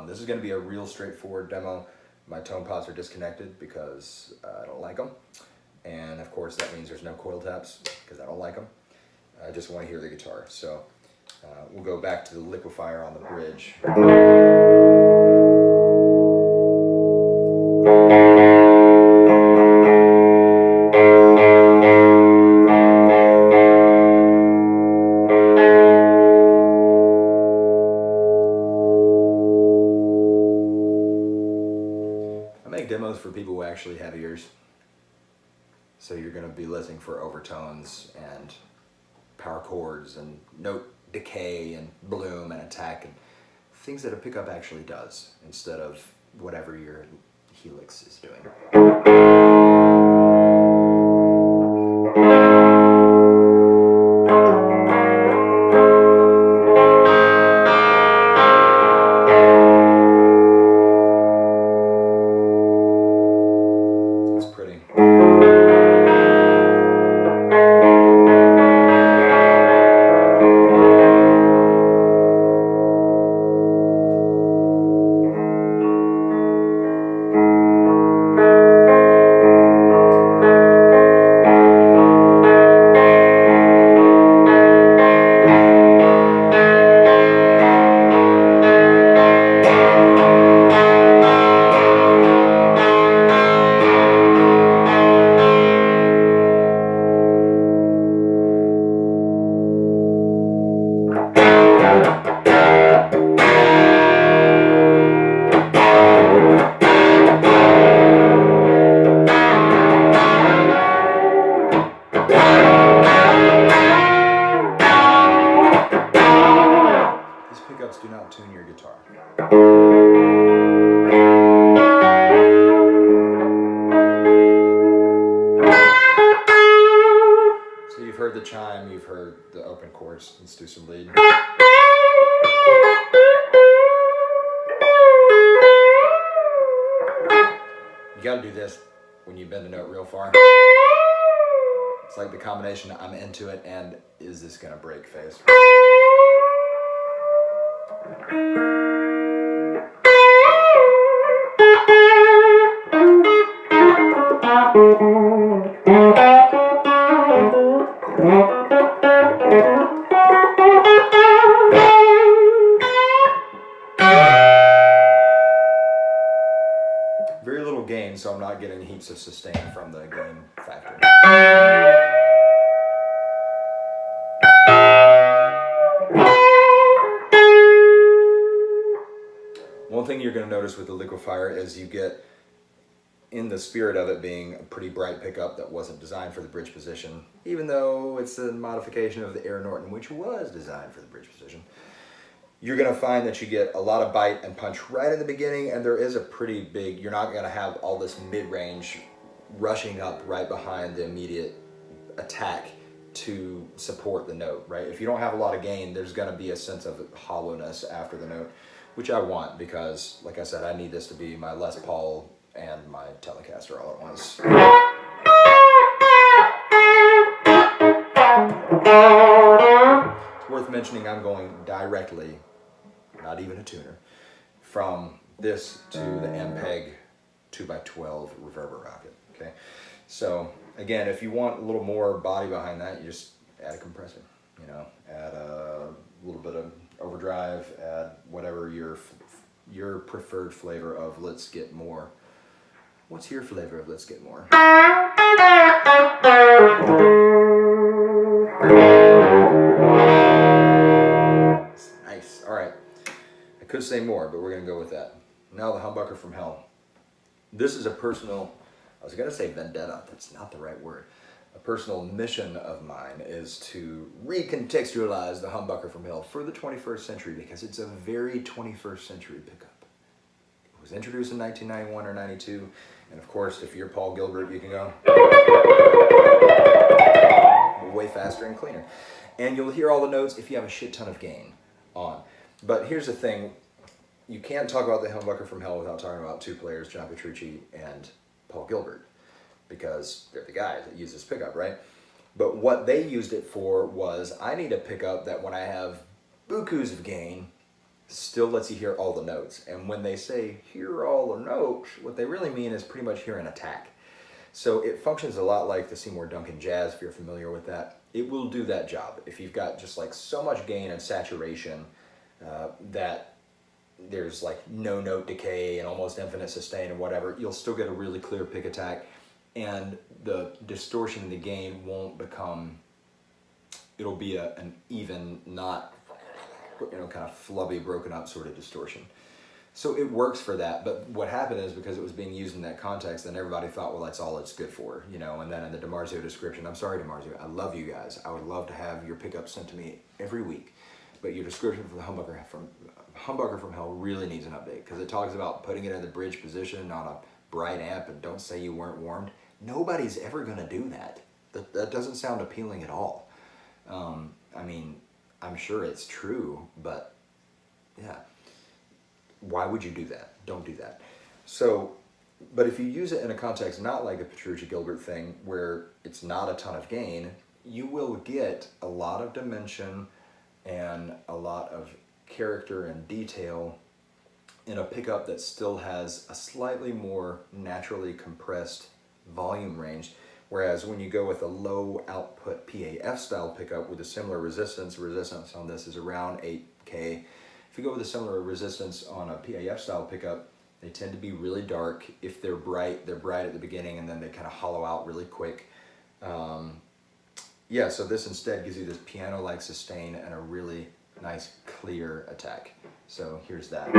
This is going to be a real straightforward demo. My tone pots are disconnected because I don't like them. And of course that means there's no coil taps because I don't like them. I just want to hear the guitar. So we'll go back to the Liquifire on the bridge. I make demos for people who actually have ears. So you're going to be listening for overtones and power chords and note decay and bloom and attack and things that a pickup actually does instead of whatever your helix is doing. It's pretty. These pickups do not tune your guitar. So you've heard the chime, you've heard the open chords. Let's do some lead. You gotta do this when you bend a note real far. It's like the combination I'm into it and is this gonna break phase. Very little gain, so I'm not getting heaps of sustain from the gain factor. One thing you're going to notice with the Liquifire is you get, in the spirit of it being a pretty bright pickup that wasn't designed for the bridge position, even though it's a modification of the Air Norton, which was designed for the bridge position, you're going to find that you get a lot of bite and punch right in the beginning, and there is a pretty big, you're not going to have all this mid-range rushing up right behind the immediate attack to support the note, right? If you don't have a lot of gain, there's going to be a sense of hollowness after the note, which I want because, like I said, I need this to be my Les Paul and my Telecaster all at once. It's worth mentioning I'm going directly, not even a tuner, from this to the MPEG 2x12 reverber rocket, okay? So again, if you want a little more body behind that, you just add a compressor, you know, add a little bit of overdrive, add whatever your preferred flavor of let's get more. What's your flavor of let's get more? Nice, all right. I could say more, but we're gonna go with that. Now the Humbucker From Hell. This is a personal, I was gonna say vendetta, that's not the right word. A personal mission of mine is to recontextualize the Humbucker From Hell for the 21st century because it's a very 21st century pickup. It was introduced in 1991 or 92, and of course, if you're Paul Gilbert, you can go way faster and cleaner. And you'll hear all the notes if you have a shit ton of gain on. But here's the thing, you can't talk about the Humbucker From Hell without talking about two players, John Petrucci and Paul Gilbert, because they're the guys that use this pickup, right? But what they used it for was, I need a pickup that when I have bukus of gain, still lets you hear all the notes. And when they say hear all the notes, what they really mean is pretty much hear an attack. So it functions a lot like the Seymour Duncan Jazz, if you're familiar with that. It will do that job. If you've got just like so much gain and saturation that there's like no note decay and almost infinite sustain and whatever, you'll still get a really clear pick attack, and the distortion in the gain won't become, it'll be an even, not, kind of flubby, broken up sort of distortion. So it works for that, but what happened is because it was being used in that context, then everybody thought, well, that's all it's good for, and then in the DiMarzio description, I'm sorry, DiMarzio, I love you guys. I would love to have your pickups sent to me every week, but your description for the Humbucker from Hell really needs an update, because it talks about putting it in the bridge position on a bright amp, and don't say you weren't warmed. Nobody's ever going to do that. That doesn't sound appealing at all. I mean, I'm sure it's true, but yeah. Why would you do that? Don't do that. So, but if you use it in a context not like the Petrucci-Gilbert thing, where it's not a ton of gain, you will get a lot of dimension and a lot of character and detail in a pickup that still has a slightly more naturally compressed volume range. Whereas when you go with a low output PAF style pickup with a similar resistance on this is around 8K. If you go with a similar resistance on a PAF style pickup, they tend to be really dark. If they're bright at the beginning, and then they kind of hollow out really quick. Yeah, so this instead gives you this piano-like sustain and a really nice clear attack. So here's that.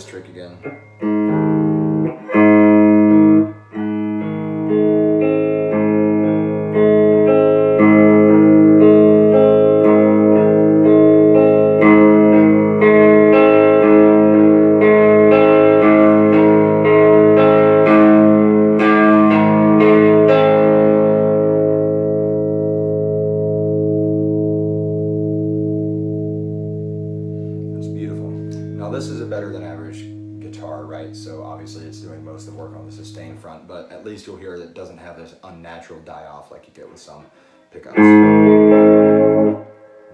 Trick again. That's beautiful. Now this is a better than average guitar, right? So obviously it's doing most of the work on the sustain front, but at least you'll hear that it doesn't have this unnatural die-off like you get with some pickups.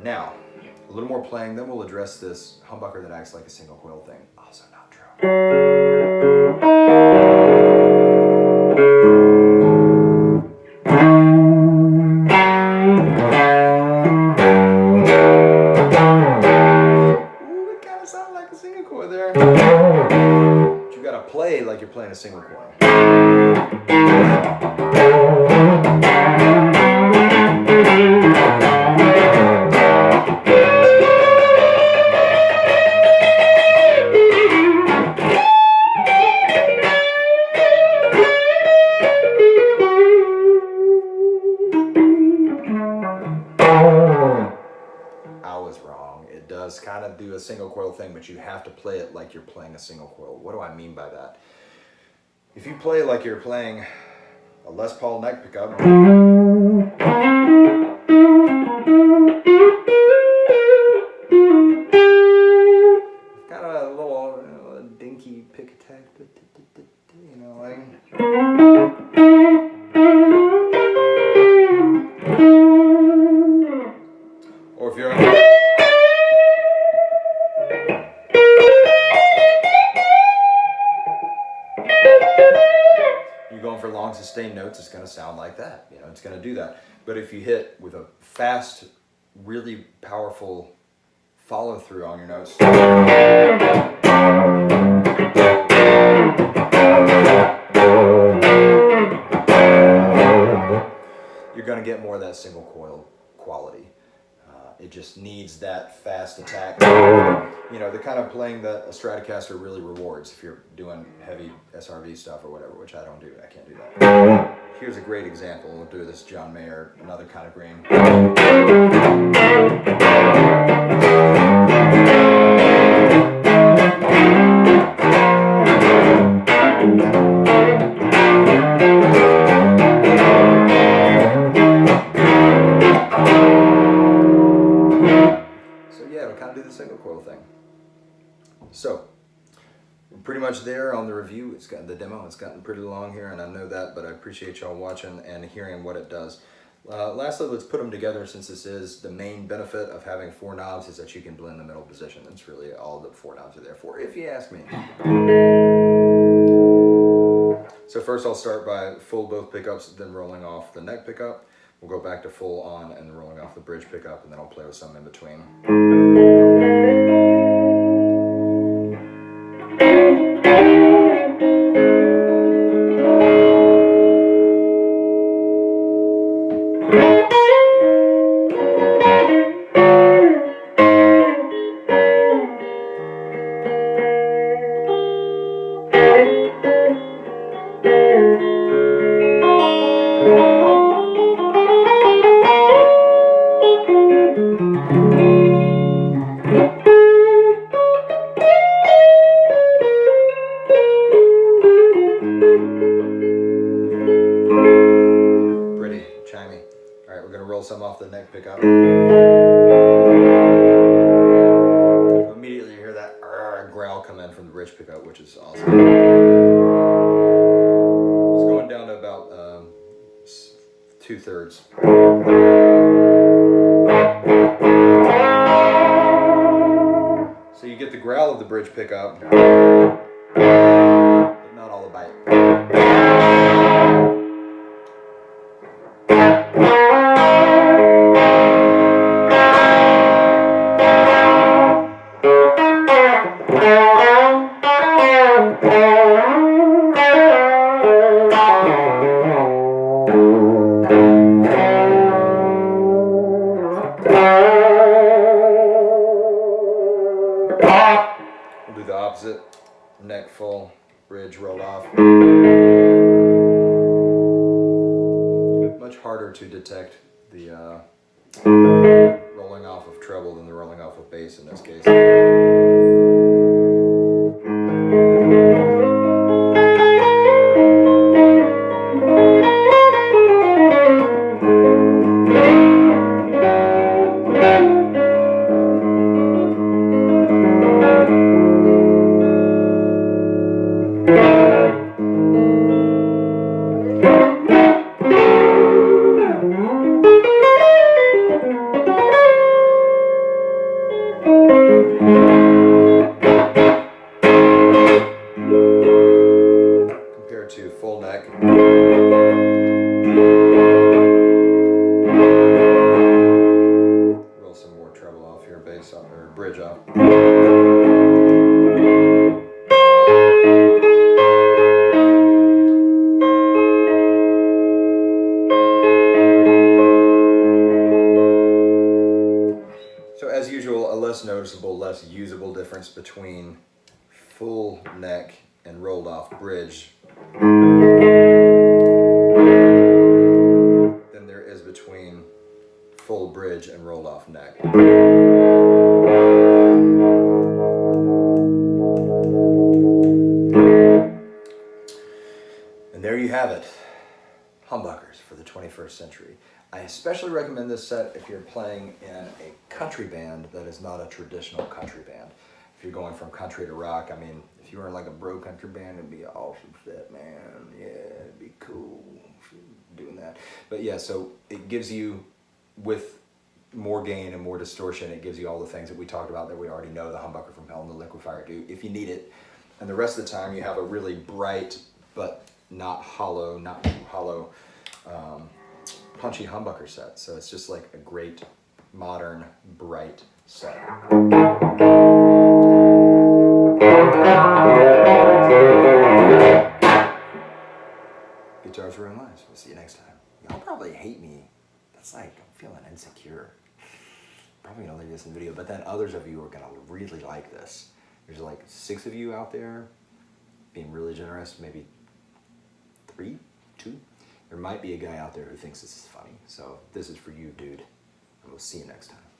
Now, a little more playing, then we'll address this humbucker that acts like a single coil thing. Also not true. Ooh, it kind of sounds like a single coil there. But you gotta play like you're playing a single coil. I was wrong. It does kind of do a single coil thing, but you have to play it like you're playing a single coil. What do I mean by that? If you play like you're playing a Les Paul neck pickup, got a little dinky pick attack, like. Or if you're going for long sustained notes, it's going to sound like that. It's going to do that. But if you hit with a fast, really powerful follow through on your notes, you're going to get more of that single coil quality. It just needs that fast attack. The kind of playing that a Stratocaster really rewards if you're doing heavy SRV stuff or whatever, which I don't do. I can't do that. Here's a great example. We'll do this John Mayer, another kind of green. So yeah, it'll kind of do the single coil thing. we're pretty much there on the review. It's gotten the demo. It's gotten pretty long here, and I know that, but I appreciate y'all watching and hearing what it does. Lastly, let's put them together, since this is the main benefit of having 4 knobs is that you can blend the middle position. That's really all the 4 knobs are there for, if you ask me. So first I'll start by full both pickups, then rolling off the neck pickup. We'll go back to full on and rolling off the bridge pickup, and then I'll play with some in between. Pretty chimey. All right, we're gonna roll some off the neck pickup. Immediately you hear that growl come in from the bridge pickup, which is awesome. It's going down to about 2/3. So you get the growl of the bridge pickup, but not all the bite. We'll do the opposite. Neck full, bridge rolled off. Much harder to detect the rolling off of treble than the rolling off of bass in this case. Compared to full neck. Roll some more treble off here, bass up, or bridge up. So as usual, a less noticeable, less usable difference between full neck and rolled off bridge than there is between full bridge and rolled off neck. And there you have it. Humbuckers for the 21st century. I especially recommend this set if you're playing in a country band that is not a traditional country band. If you're going from country to rock, I mean, if you were in like a bro country band, it'd be an awesome set, man. Yeah, it'd be cool doing that. But yeah, so it gives you, with more gain and more distortion, it gives you all the things that we talked about that we already know the Humbucker From Hell and the Liquifire do, if you need it. And the rest of the time you have a really bright, but not hollow, punchy humbucker set. So it's just like a great, modern, bright set. Guitars Ruin Lives. We'll see you next time. Y'all probably hate me. That's like, I'm feeling insecure. Probably gonna leave this in the video, but then others of you are gonna really like this. There's like 6 of you out there being really generous, maybe 3, 2. There might be a guy out there who thinks this is funny. So this is for you, dude. And we'll see you next time.